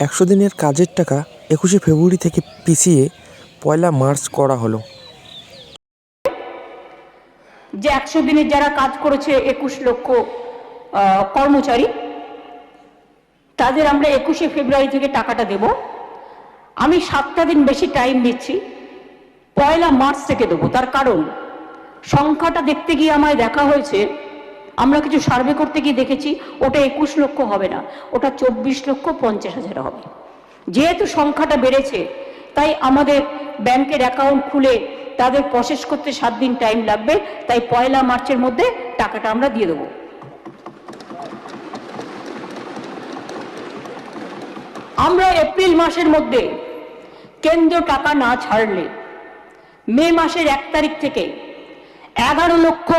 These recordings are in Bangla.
100 দিনের কাজের টাকা 21শে ফেব্রুয়ারি থেকে পিছিয়ে 1 মার্চ করা হলো। যে 100 দিনের যারা কাজ করেছে 21 লক্ষ কর্মচারী, তাদের আমরা 21শে ফেব্রুয়ারি থেকে টাকাটা দেব। আমি 7টা দিন বেশি টাইম দিচ্ছি, 1 মার্চ থেকে দেবো। তার কারণ সংখ্যাটা দেখতে গিয়ে আমায় দেখা হয়েছে, আমরা কিছু সার্ভে করতে গিয়ে দেখেছি ওটা 21 লক্ষ হবে না, ওটা 24,50,000 হবে। যেহেতু সংখ্যাটা বেড়েছে তাই আমাদের ব্যাংকের অ্যাকাউন্ট খুলে তাদের প্রসেস করতে 7 দিন টাইম লাগবে, তাই 1 মার্চের মধ্যে টাকাটা আমরা দিয়ে দেবো। আমরা এপ্রিল মাসের মধ্যে কেন্দ্র টাকা না ছাড়লে মে মাসের 1 তারিখ থেকে 11 লক্ষ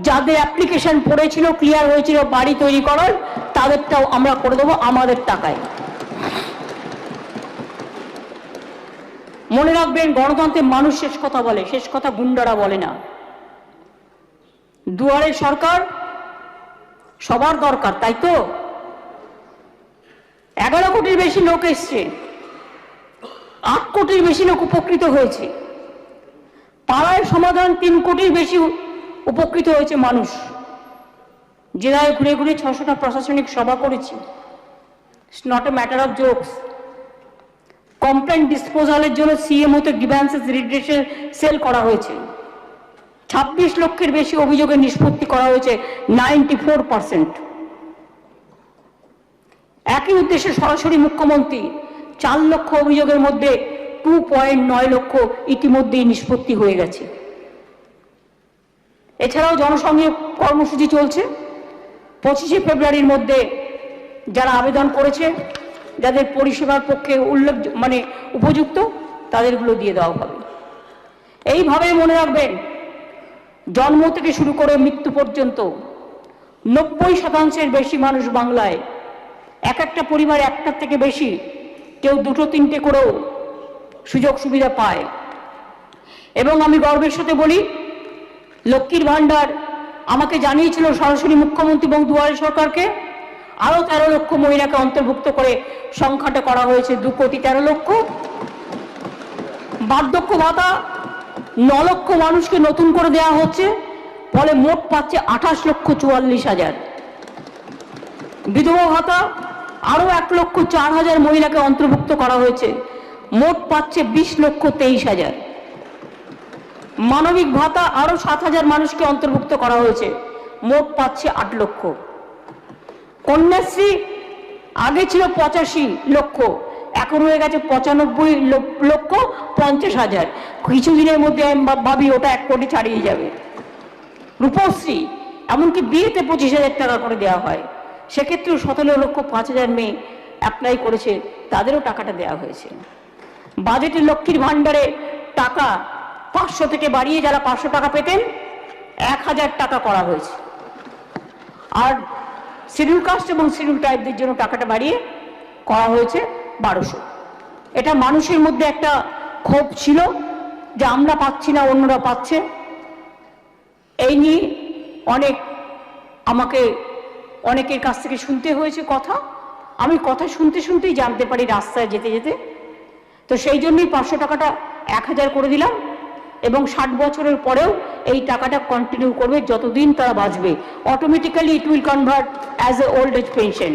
যাদের অ্যাপ্লিকেশন পড়েছিল, ক্লিয়ার হয়েছিল বাড়ি তৈরি করার, তাদেরটাও আমরা করে দেবো আমাদের টাকায়। মনে রাখবেন, গণতন্ত্রে মানুষ শেষ কথা বলে, শেষ কথা গুন্ডারা বলে না। দুয়ারে সরকার সবার দরকার, তাই তো 11 কোটির বেশি লোক এসছে, 8 কোটির বেশি লোক উপকৃত হয়েছে। পাড়ায় সমাধান 3 কোটির বেশি উপকৃত হয়েছে মানুষ। জেলায় ঘুরে ঘুরে 600টা প্রশাসনিক সভা করেছি। It's not a matter of jokes. Complain ডিসপোজালের জন্য সিএমওতে গ্রিভ্যান্সেস রিড্রেশন সেল করা হয়েছে। 26 লক্ষের বেশি অভিযোগের নিষ্পত্তি করা হয়েছে, 94%। একই উদ্দেশ্যে সরাসরি মুখ্যমন্ত্রী 4 লক্ষ অভিযোগের মধ্যে 2.9 লক্ষ ইতিমধ্যেই নিষ্পত্তি হয়ে গেছে। এছাড়াও জনসংযোগ কর্মসূচি চলছে। 25শে ফেব্রুয়ারির মধ্যে যারা আবেদন করেছে, যাদের পরিষেবার পক্ষে উপযুক্ত, তাদেরগুলো দিয়ে দেওয়া হবে। এইভাবে মনে রাখবেন, জন্ম থেকে শুরু করে মৃত্যু পর্যন্ত 90% বেশি মানুষ বাংলায়, এক একটা পরিবার একটার থেকে বেশি, কেউ 2-3টে করেও সুযোগ সুবিধা পায়। এবং আমি গর্বের সাথে বলি, লক্ষ্মীর ভাণ্ডার আমাকে জানিয়েছিল সরাসরি মুখ্যমন্ত্রী এবং দুয়ারে সরকারকে, আরো 13 লক্ষ মহিলাকে অন্তর্ভুক্ত করে সংখ্যাটা করা হয়েছে 2,13,00,000। বার্ধক্য ভাতা 9 লক্ষ মানুষকে নতুন করে দেওয়া হচ্ছে, ফলে মোট পাচ্ছে 28,44,000। বিধবা ভাতা আরো 1,04,000 মহিলাকে অন্তর্ভুক্ত করা হয়েছে, মোট পাচ্ছে 20,23,000। মানবিক ভাতা আরো 7,000 মানুষকে অন্তর্ভুক্ত করা হয়েছে, মোট পাচ্ছে 8 লক্ষ। কন্যাশ্রী আগে ছিল 85 লক্ষ, এখন হয়ে গেছে 95,50,000। কিছুদিনের মধ্যে আমি ভাবি ওটা 1 কোটি ছাড়িয়ে যাবে। রূপশ্রী এমনকি বিয়েতে 25,000 টাকা করে দেওয়া হয়, সেক্ষেত্রেও 17,05,000 মেয়ে অ্যাপ্লাই করেছে, তাদেরও টাকাটা দেওয়া হয়েছে। বাজেটে লক্ষ্মীর ভাণ্ডারে টাকা 500 থেকে বাড়িয়ে যারা 500 টাকা পেতেন 1,000 টাকা করা হয়েছে। আর শিডিউল কাস্ট এবং শিডিউল ট্রাইবদের জন্য টাকাটা বাড়িয়ে করা হয়েছে 1200। এটা মানুষের মধ্যে একটা ক্ষোভ ছিল যে আমরা পাচ্ছি না, অন্যরা পাচ্ছে। এই নিয়ে আমাকে অনেকের কাছ থেকে শুনতে হয়েছে কথা। আমি কথা শুনতে শুনতেই জানতে পারি রাস্তায় যেতে যেতে। তো সেই জন্যই 500 টাকাটা 1,000 করে দিলাম, এবং 60 বছরের পরেও এই টাকাটা কন্টিনিউ করবে যতদিন তারা বাঁচবে। Automatically it will convert as a old age pension.